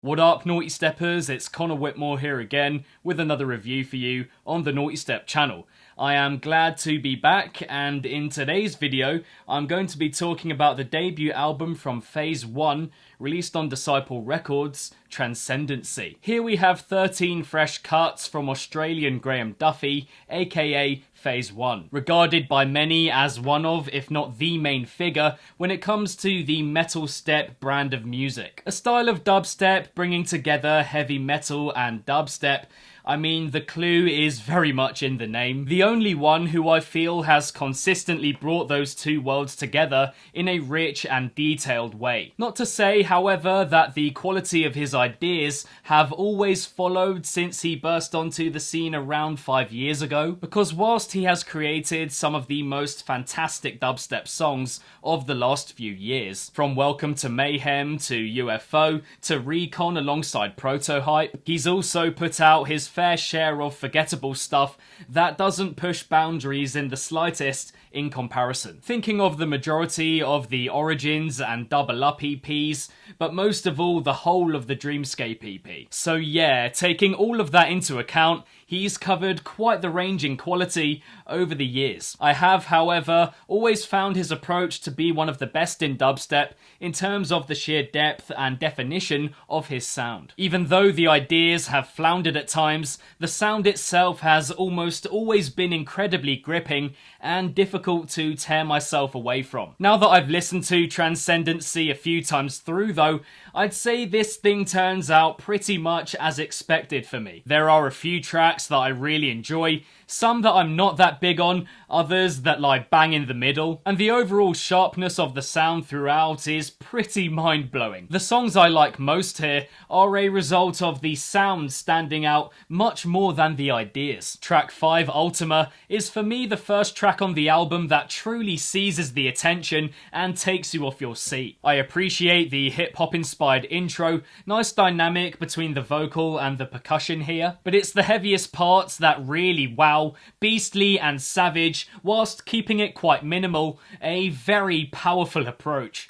What up, Naughty Steppers? It's Connor Whitmore here again with another review for you on the Nawtystep channel. I am glad to be back, and in today's video I'm going to be talking about the debut album from PhaseOne, released on Disciple Records, Transcendency. Here we have 13 fresh cuts from Australian Graeme Duffy, aka PhaseOne, regarded by many as one of, if not the main figure, when it comes to the METALSTEP brand of music. A style of dubstep bringing together heavy metal and dubstep. I mean, the clue is very much in the name. The only one who I feel has consistently brought those two worlds together in a rich and detailed way. Not to say, however, that the quality of his ideas have always followed since he burst onto the scene around 5 years ago, because whilst he has created some of the most fantastic dubstep songs of the last few years, from Welcome to Mayhem to UFO to Recon alongside Protohype, he's also put out his fair share of forgettable stuff that doesn't push boundaries in the slightest in comparison. Thinking of the majority of the Origins and Double Up EPs, but most of all the whole of the Dreamscape EP. So yeah, taking all of that into account, he's covered quite the range in quality over the years. I have, however, always found his approach to be one of the best in dubstep in terms of the sheer depth and definition of his sound. Even though the ideas have floundered at times, the sound itself has almost always been incredibly gripping and difficult to tear myself away from. Now that I've listened to Transcendency a few times through though, I'd say this thing turns out pretty much as expected for me. There are a few tracks that I really enjoy, some that I'm not that big on, others that lie bang in the middle, and the overall sharpness of the sound throughout is pretty mind-blowing. The songs I like most here are a result of the sound standing out much more than the ideas. Track 5, Ultima, is for me the first track on the album that truly seizes the attention and takes you off your seat. I appreciate the hip-hop inspired intro, nice dynamic between the vocal and the percussion here, but it's the heaviest parts that really wow, beastly and savage, whilst keeping it quite minimal, a very powerful approach.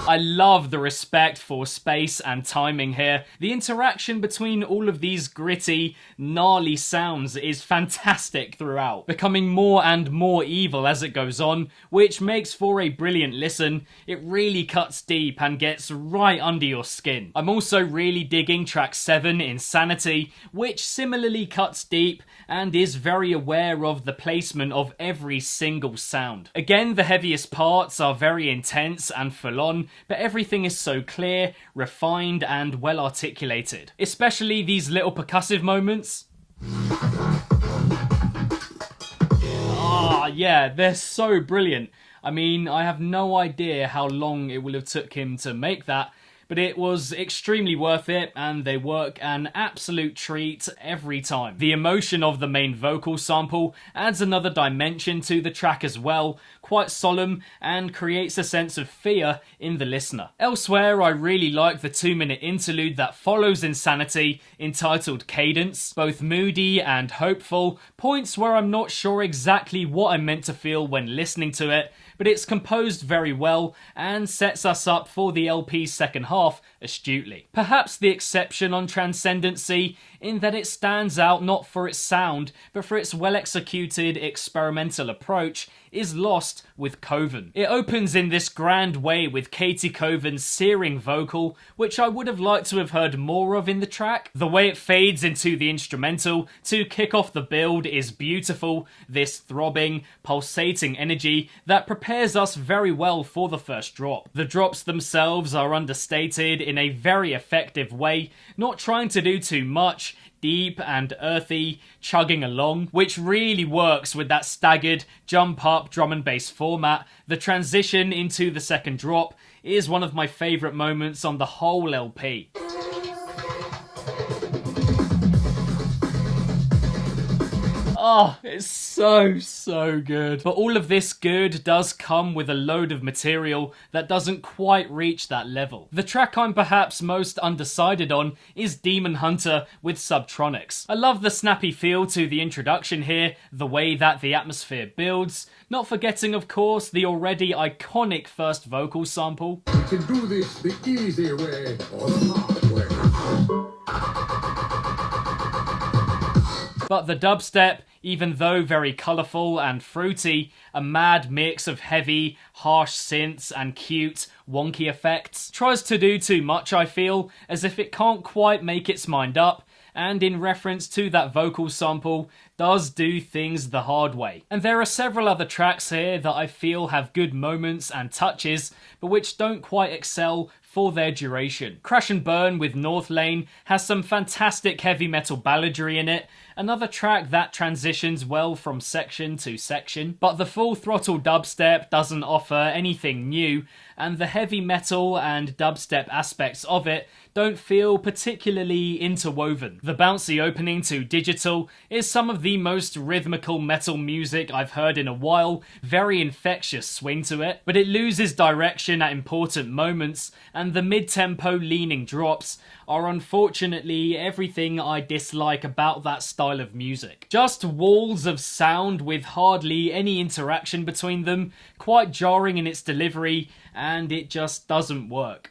I love the respect for space and timing here. The interaction between all of these gritty, gnarly sounds is fantastic throughout, becoming more and more evil as it goes on, which makes for a brilliant listen. It really cuts deep and gets right under your skin. I'm also really digging track 7, Insanity, which similarly cuts deep and is very aware of the placement of every single sound. Again, the heaviest parts are very intense and full on, but everything is so clear, refined, and well articulated. Especially these little percussive moments. Yeah, they're so brilliant. I mean, I have no idea how long it will have took him to make that, but it was extremely worth it, and they work an absolute treat every time. The emotion of the main vocal sample adds another dimension to the track as well, quite solemn, and creates a sense of fear in the listener. Elsewhere, I really like the 2-minute interlude that follows Insanity, entitled Cadence. Both moody and hopeful, points where I'm not sure exactly what I'm meant to feel when listening to it, but it's composed very well and sets us up for the LP's second half astutely. Perhaps the exception on Transcendency in that it stands out not for its sound, but for its well-executed experimental approach, is lost with Coven. It opens in this grand way with Katie Coven's searing vocal, which I would have liked to have heard more of in the track. The way it fades into the instrumental to kick off the build is beautiful, this throbbing, pulsating energy that prepares us very well for the first drop. The drops themselves are understated in a very effective way, not trying to do too much, deep and earthy, chugging along, which really works with that staggered jump up drum and bass format. The transition into the second drop is one of my favourite moments on the whole LP. Oh, it's so good. But all of this good does come with a load of material that doesn't quite reach that level. The track I'm perhaps most undecided on is Demon Hunter with Subtronics. I love the snappy feel to the introduction here, the way that the atmosphere builds, not forgetting of course the already iconic first vocal sample. We can do this the easy way or the hard way. But the dubstep, even though very colourful and fruity, a mad mix of heavy, harsh synths and cute, wonky effects, tries to do too much, I feel, as if it can't quite make its mind up, and in reference to that vocal sample, does do things the hard way. And there are several other tracks here that I feel have good moments and touches, but which don't quite excel for their duration. Crash and Burn with Northlane has some fantastic heavy metal balladry in it, another track that transitions well from section to section, but the full throttle dubstep doesn't offer anything new, and the heavy metal and dubstep aspects of it don't feel particularly interwoven. The bouncy opening to Digital is some of the most rhythmical metal music I've heard in a while, very infectious swing to it, but it loses direction at important moments, and the mid-tempo leaning drops are unfortunately everything I dislike about that style of music. Just walls of sound with hardly any interaction between them, quite jarring in its delivery, and it just doesn't work.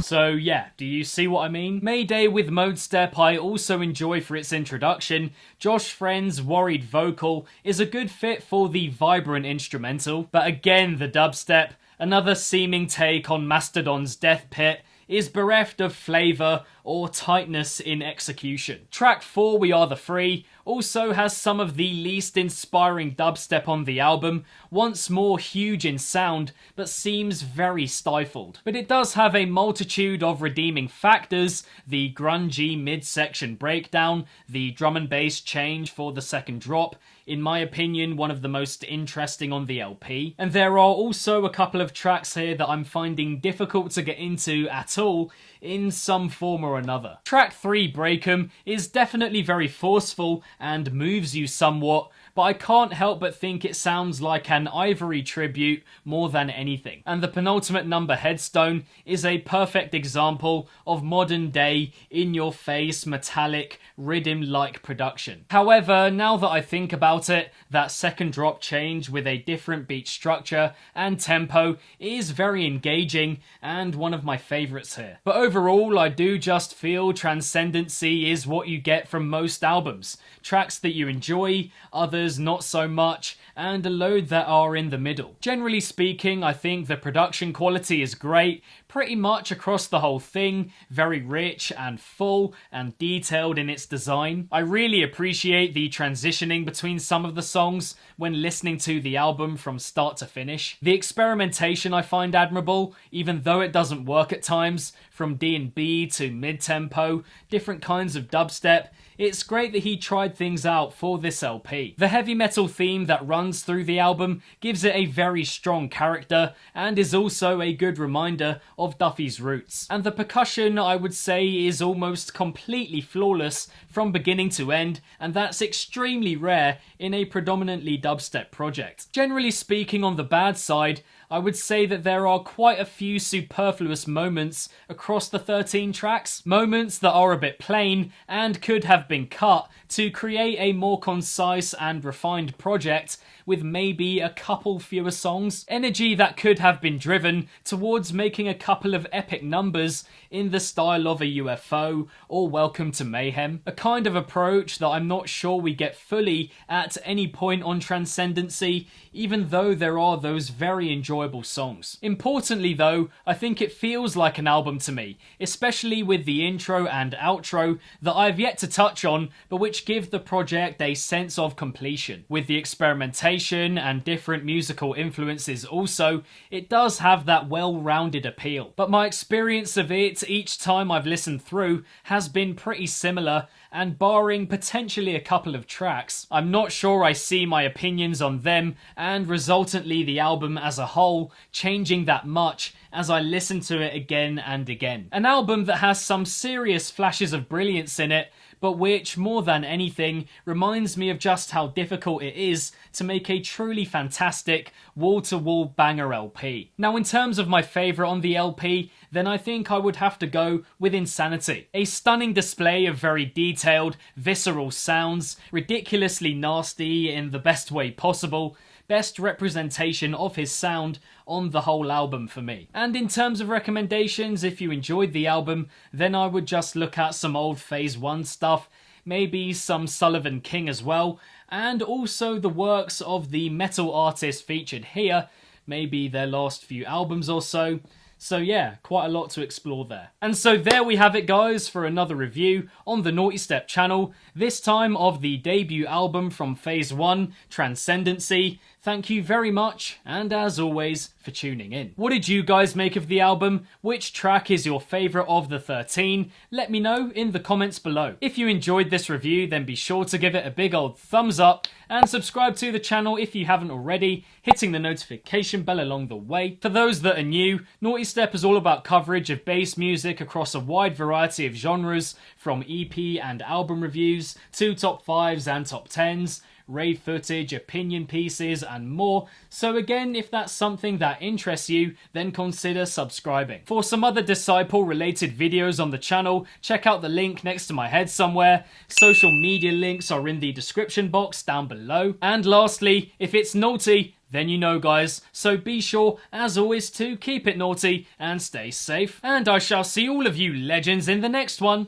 So yeah, do you see what I mean? Mayday with MODESTEP I also enjoy for its introduction. Josh Friend's worried vocal is a good fit for the vibrant instrumental, but again the dubstep, another seeming take on Mastodon's Death Pit, is bereft of flavour or tightness in execution. Track 4, We Are the Free, also has some of the least inspiring dubstep on the album, once more huge in sound, but seems very stifled. But it does have a multitude of redeeming factors, the grungy mid-section breakdown, the drum and bass change for the second drop, in my opinion one of the most interesting on the LP. And there are also a couple of tracks here that I'm finding difficult to get into at all, in some form or another. Track 3, Break 'Em, is definitely very forceful and moves you somewhat, but I can't help but think it sounds like an Ivory tribute more than anything. And the penultimate number, Headstone, is a perfect example of modern day, in-your-face, metallic, rhythm-like production. However, now that I think about it, that second drop change with a different beat structure and tempo is very engaging and one of my favourites here. But overall, I do just feel Transcendency is what you get from most albums. Tracks that you enjoy, others not so much, and a load that are in the middle. Generally speaking, I think the production quality is great, pretty much across the whole thing, very rich and full and detailed in its design. I really appreciate the transitioning between some of the songs when listening to the album from start to finish. The experimentation I find admirable, even though it doesn't work at times, from D&B to mid-tempo, different kinds of dubstep. It's great that he tried things out for this LP. The heavy metal theme that runs through the album gives it a very strong character and is also a good reminder of Duffy's roots. And the percussion, I would say, is almost completely flawless from beginning to end, and that's extremely rare in a predominantly dubstep project. Generally speaking, on the bad side, I would say that there are quite a few superfluous moments across the 13 tracks. Moments that are a bit plain and could have been cut to create a more concise and refined project with maybe a couple fewer songs. Energy that could have been driven towards making a couple of epic numbers in the style of a UFO or Welcome to Mayhem. A kind of approach that I'm not sure we get fully at any point on Transcendency, even though there are those very enjoyable songs. Importantly though, I think it feels like an album to me, especially with the intro and outro that I've yet to touch on, but which give the project a sense of completion. With the experimentation and different musical influences also, it does have that well-rounded appeal. But my experience of it each time I've listened through has been pretty similar, and barring potentially a couple of tracks, I'm not sure I see my opinions on them and resultantly the album as a whole whole changing that much as I listened to it again and again. An album that has some serious flashes of brilliance in it, but which, more than anything, reminds me of just how difficult it is to make a truly fantastic wall-to-wall banger LP. Now, in terms of my favourite on the LP, then I think I would have to go with Insanity. A stunning display of very detailed, visceral sounds, ridiculously nasty in the best way possible, best representation of his sound on the whole album for me. And in terms of recommendations, if you enjoyed the album, then I would just look at some old PhaseOne stuff, maybe some Sullivan King as well, and also the works of the metal artists featured here, maybe their last few albums or so. So yeah, quite a lot to explore there. And so there we have it, guys, for another review on the Nawtystep channel, this time of the debut album from PhaseOne, Transcendency. Thank you very much, and as always, for tuning in. What did you guys make of the album? Which track is your favourite of the 13? Let me know in the comments below. If you enjoyed this review, then be sure to give it a big old thumbs up, and subscribe to the channel if you haven't already, hitting the notification bell along the way. For those that are new, Nawtystep is all about coverage of bass music across a wide variety of genres, from EP and album reviews, to top 5s and top 10s, rave footage, opinion pieces, and more. So again, if that's something that interests you, then consider subscribing. For some other Disciple related videos on the channel, check out the link next to my head somewhere. Social media links are in the description box down below. And lastly, if it's naughty, then you know, guys. So be sure, as always, to keep it naughty and stay safe. And I shall see all of you legends in the next one.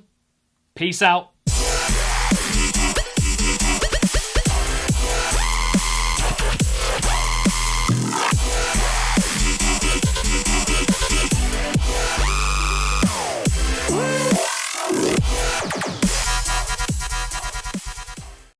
Peace out.